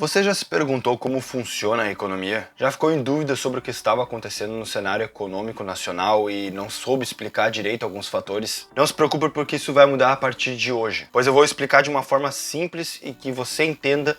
Você já se perguntou como funciona a economia? Já ficou em dúvida sobre o que estava acontecendo no cenário econômico nacional e não soube explicar direito alguns fatores? Não se preocupe porque isso vai mudar a partir de hoje, pois eu vou explicar de uma forma simples e que você entenda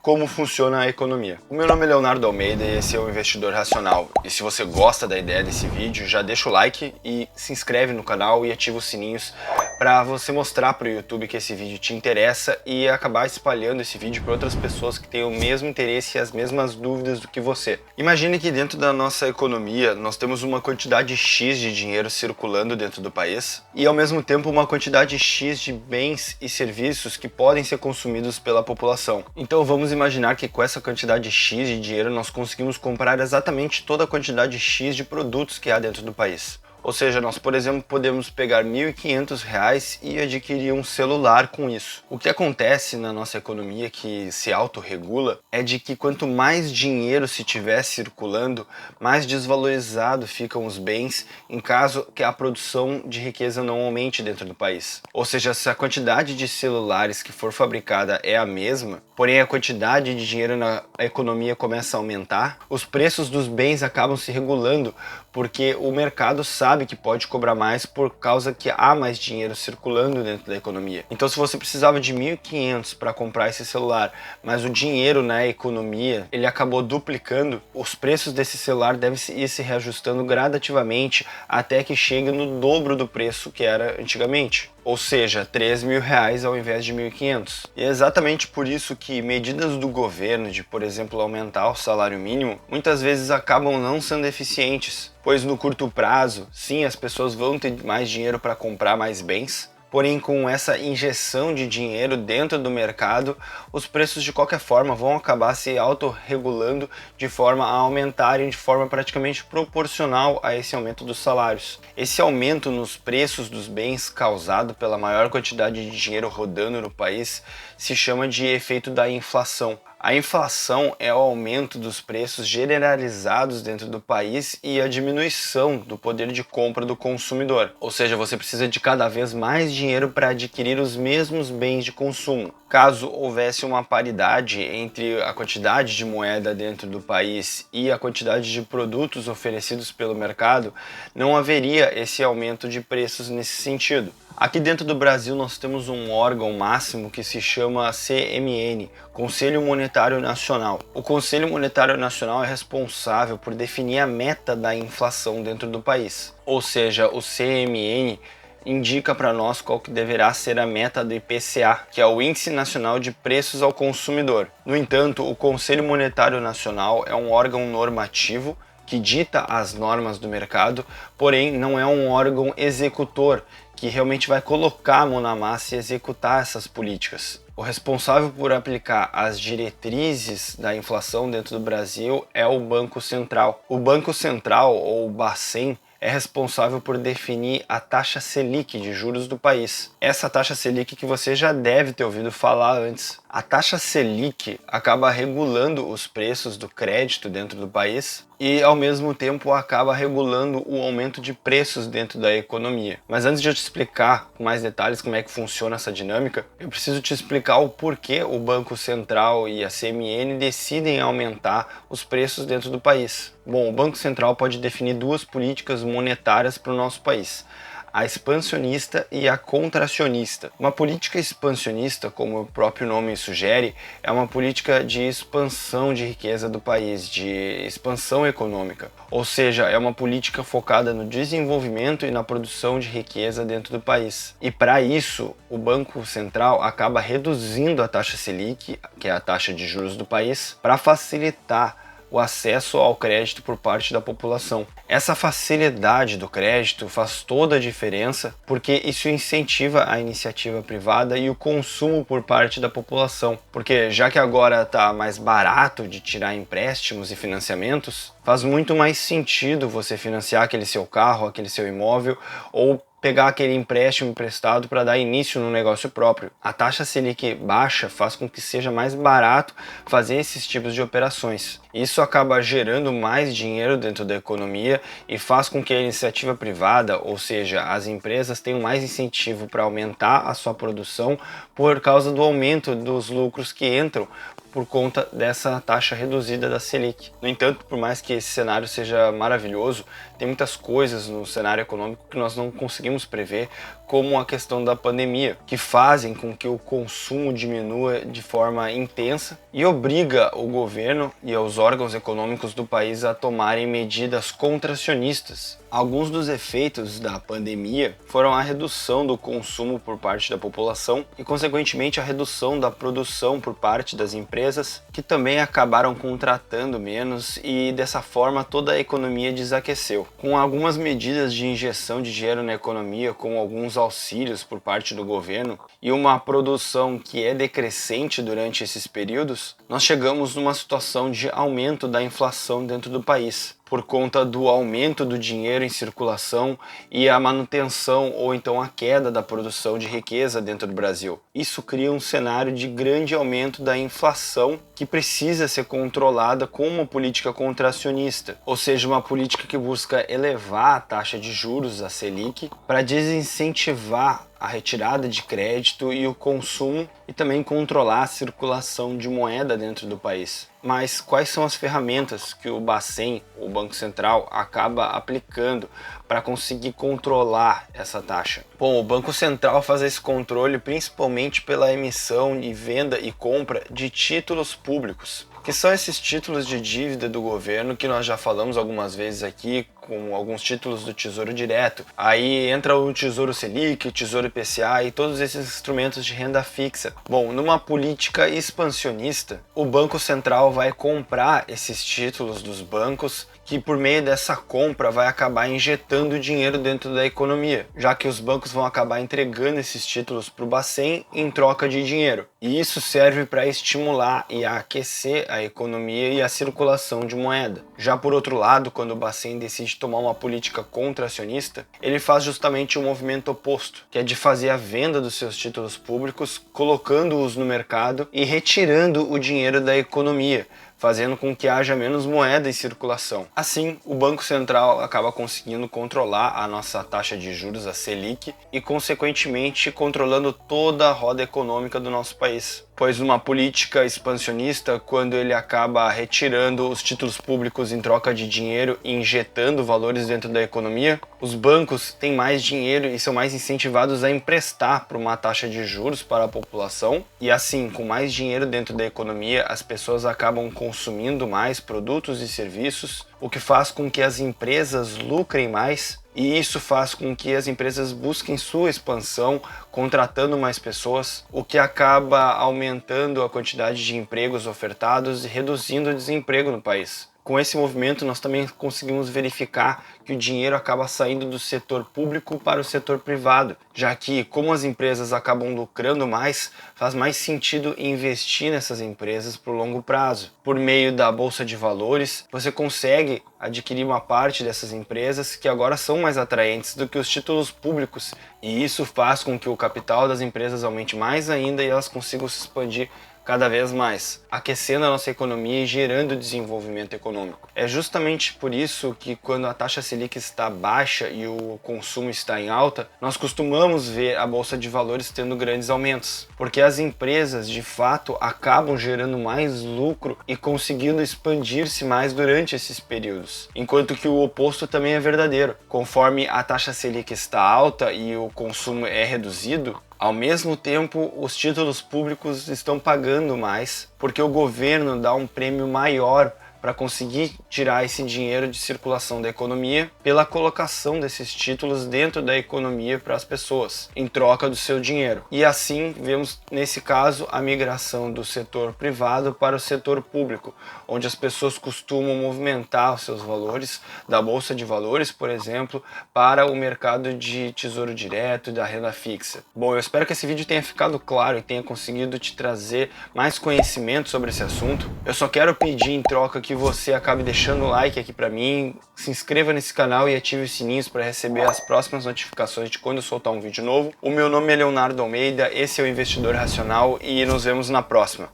como funciona a economia. O meu nome é Leonardo Almeida e esse é o Investidor Racional. E se você gosta da ideia desse vídeo, já deixa o like e se inscreve no canal e ativa os sininhos para você mostrar para o YouTube que esse vídeo te interessa e acabar espalhando esse vídeo para outras pessoas que têm o mesmo interesse e as mesmas dúvidas do que você. Imagine que dentro da nossa economia nós temos uma quantidade X de dinheiro circulando dentro do país e ao mesmo tempo uma quantidade X de bens e serviços que podem ser consumidos pela população. Então vamos imaginar que com essa quantidade X de dinheiro nós conseguimos comprar exatamente toda a quantidade X de produtos que há dentro do país. Ou seja, nós, por exemplo, podemos pegar R$ 1.500 e adquirir um celular com isso. O que acontece na nossa economia que se autorregula é de que quanto mais dinheiro se tiver circulando, mais desvalorizado ficam os bens em caso que a produção de riqueza não aumente dentro do país. Ou seja, se a quantidade de celulares que for fabricada é a mesma, porém a quantidade de dinheiro na economia começa a aumentar, os preços dos bens acabam se regulando porque o mercado sabe que pode cobrar mais por causa que há mais dinheiro circulando dentro da economia. Então se você precisava de 1.500 para comprar esse celular, mas o dinheiro na economia ele acabou duplicando, os preços desse celular devem ir se reajustando gradativamente até que chegue no dobro do preço que era antigamente. Ou seja, R$ 3.000 ao invés de 1.500. E é exatamente por isso que medidas do governo de, por exemplo, aumentar o salário mínimo, muitas vezes acabam não sendo eficientes, pois no curto prazo, sim, as pessoas vão ter mais dinheiro para comprar mais bens, porém com essa injeção de dinheiro dentro do mercado, os preços de qualquer forma vão acabar se autorregulando de forma a aumentarem de forma praticamente proporcional a esse aumento dos salários. Esse aumento nos preços dos bens causado pela maior quantidade de dinheiro rodando no país se chama de efeito da inflação. A inflação é o aumento dos preços generalizados dentro do país e a diminuição do poder de compra do consumidor. Ou seja, você precisa de cada vez mais dinheiro para adquirir os mesmos bens de consumo. Caso houvesse uma paridade entre a quantidade de moeda dentro do país e a quantidade de produtos oferecidos pelo mercado, não haveria esse aumento de preços nesse sentido. Aqui dentro do Brasil nós temos um órgão máximo que se chama CMN, Conselho Monetário Nacional. O Conselho Monetário Nacional é responsável por definir a meta da inflação dentro do país. Ou seja, o CMN indica para nós qual que deverá ser a meta do IPCA, que é o Índice Nacional de Preços ao Consumidor. No entanto, o Conselho Monetário Nacional é um órgão normativo que dita as normas do mercado, porém não é um órgão executor, que realmente vai colocar a mão na massa e executar essas políticas. O responsável por aplicar as diretrizes da inflação dentro do Brasil é o Banco Central. O Banco Central, ou Bacen, é responsável por definir a taxa Selic de juros do país. Essa taxa Selic que você já deve ter ouvido falar antes. A taxa Selic acaba regulando os preços do crédito dentro do país e, ao mesmo tempo, acaba regulando o aumento de preços dentro da economia. Mas antes de eu te explicar com mais detalhes como é que funciona essa dinâmica, eu preciso te explicar o porquê o Banco Central e a CMN decidem aumentar os preços dentro do país. Bom, o Banco Central pode definir duas políticas monetárias para o nosso país: a expansionista e a contracionista. Uma política expansionista, como o próprio nome sugere, é uma política de expansão de riqueza do país, de expansão econômica. Ou seja, é uma política focada no desenvolvimento e na produção de riqueza dentro do país. E para isso, o Banco Central acaba reduzindo a taxa Selic, que é a taxa de juros do país, para facilitar o acesso ao crédito por parte da população. Essa facilidade do crédito faz toda a diferença porque isso incentiva a iniciativa privada e o consumo por parte da população. Porque já que agora está mais barato de tirar empréstimos e financiamentos, faz muito mais sentido você financiar aquele seu carro, aquele seu imóvel ou pegar aquele empréstimo emprestado para dar início no negócio próprio. A taxa Selic baixa faz com que seja mais barato fazer esses tipos de operações. Isso acaba gerando mais dinheiro dentro da economia e faz com que a iniciativa privada, ou seja, as empresas, tenham mais incentivo para aumentar a sua produção por causa do aumento dos lucros que entram por conta dessa taxa reduzida da Selic. No entanto, por mais que esse cenário seja maravilhoso, tem muitas coisas no cenário econômico que nós não conseguimos prever, como a questão da pandemia, que fazem com que o consumo diminua de forma intensa e obriga o governo e os órgãos econômicos do país a tomarem medidas contracionistas. Alguns dos efeitos da pandemia foram a redução do consumo por parte da população e, consequentemente, a redução da produção por parte das empresas, que também acabaram contratando menos e, dessa forma, toda a economia desaqueceu. Com algumas medidas de injeção de dinheiro na economia, com alguns auxílios por parte do governo e uma produção que é decrescente durante esses períodos, nós chegamos numa situação de aumento da inflação dentro do país, por conta do aumento do dinheiro em circulação e a manutenção ou então a queda da produção de riqueza dentro do Brasil. Isso cria um cenário de grande aumento da inflação que precisa ser controlada com uma política contracionista, ou seja, uma política que busca elevar a taxa de juros, a Selic, para desincentivar a retirada de crédito e o consumo e também controlar a circulação de moeda dentro do país. Mas quais são as ferramentas que o Bacen, o Banco Central, acaba aplicando para conseguir controlar essa taxa? Bom, o Banco Central faz esse controle principalmente pela emissão e venda e compra de títulos públicos, que são esses títulos de dívida do governo que nós já falamos algumas vezes aqui, com alguns títulos do Tesouro Direto. Aí entra o Tesouro Selic, o Tesouro IPCA e todos esses instrumentos de renda fixa. Bom, numa política expansionista, o Banco Central vai comprar esses títulos dos bancos, que por meio dessa compra vai acabar injetando dinheiro dentro da economia, já que os bancos vão acabar entregando esses títulos para o Bacen em troca de dinheiro. E isso serve para estimular e aquecer a economia e a circulação de moeda. Já por outro lado, quando o Bacen decide tomar uma política contracionista, ele faz justamente o movimento oposto, que é de fazer a venda dos seus títulos públicos, colocando-os no mercado e retirando o dinheiro da economia, fazendo com que haja menos moeda em circulação. Assim, o Banco Central acaba conseguindo controlar a nossa taxa de juros, a Selic, e consequentemente controlando toda a roda econômica do nosso país. Pois uma política expansionista, quando ele acaba retirando os títulos públicos em troca de dinheiro e injetando valores dentro da economia, os bancos têm mais dinheiro e são mais incentivados a emprestar por uma taxa de juros para a população, e assim, com mais dinheiro dentro da economia, as pessoas acabam consumindo mais produtos e serviços, o que faz com que as empresas lucrem mais, e isso faz com que as empresas busquem sua expansão, contratando mais pessoas, o que acaba aumentando a quantidade de empregos ofertados e reduzindo o desemprego no país. Com esse movimento, nós também conseguimos verificar que o dinheiro acaba saindo do setor público para o setor privado, já que, como as empresas acabam lucrando mais, faz mais sentido investir nessas empresas por longo prazo. Por meio da Bolsa de Valores, você consegue adquirir uma parte dessas empresas que agora são mais atraentes do que os títulos públicos, e isso faz com que o capital das empresas aumente mais ainda e elas consigam se expandir cada vez mais, aquecendo a nossa economia e gerando desenvolvimento econômico. É justamente por isso que quando a taxa Selic está baixa e o consumo está em alta, nós costumamos ver a Bolsa de Valores tendo grandes aumentos, porque as empresas de fato acabam gerando mais lucro e conseguindo expandir-se mais durante esses períodos, enquanto que o oposto também é verdadeiro. Conforme a taxa Selic está alta e o consumo é reduzido, ao mesmo tempo, os títulos públicos estão pagando mais, porque o governo dá um prêmio maior para conseguir tirar esse dinheiro de circulação da economia pela colocação desses títulos dentro da economia para as pessoas, em troca do seu dinheiro. E assim, vemos nesse caso a migração do setor privado para o setor público, onde as pessoas costumam movimentar os seus valores da Bolsa de Valores, por exemplo, para o mercado de tesouro direto e da renda fixa. Bom, eu espero que esse vídeo tenha ficado claro e tenha conseguido te trazer mais conhecimento sobre esse assunto. Eu só quero pedir em troca que você acabe deixando o like aqui pra mim, se inscreva nesse canal e ative os sininhos para receber as próximas notificações de quando eu soltar um vídeo novo. O meu nome é Leonardo Almeida, esse é o Investidor Racional e nos vemos na próxima.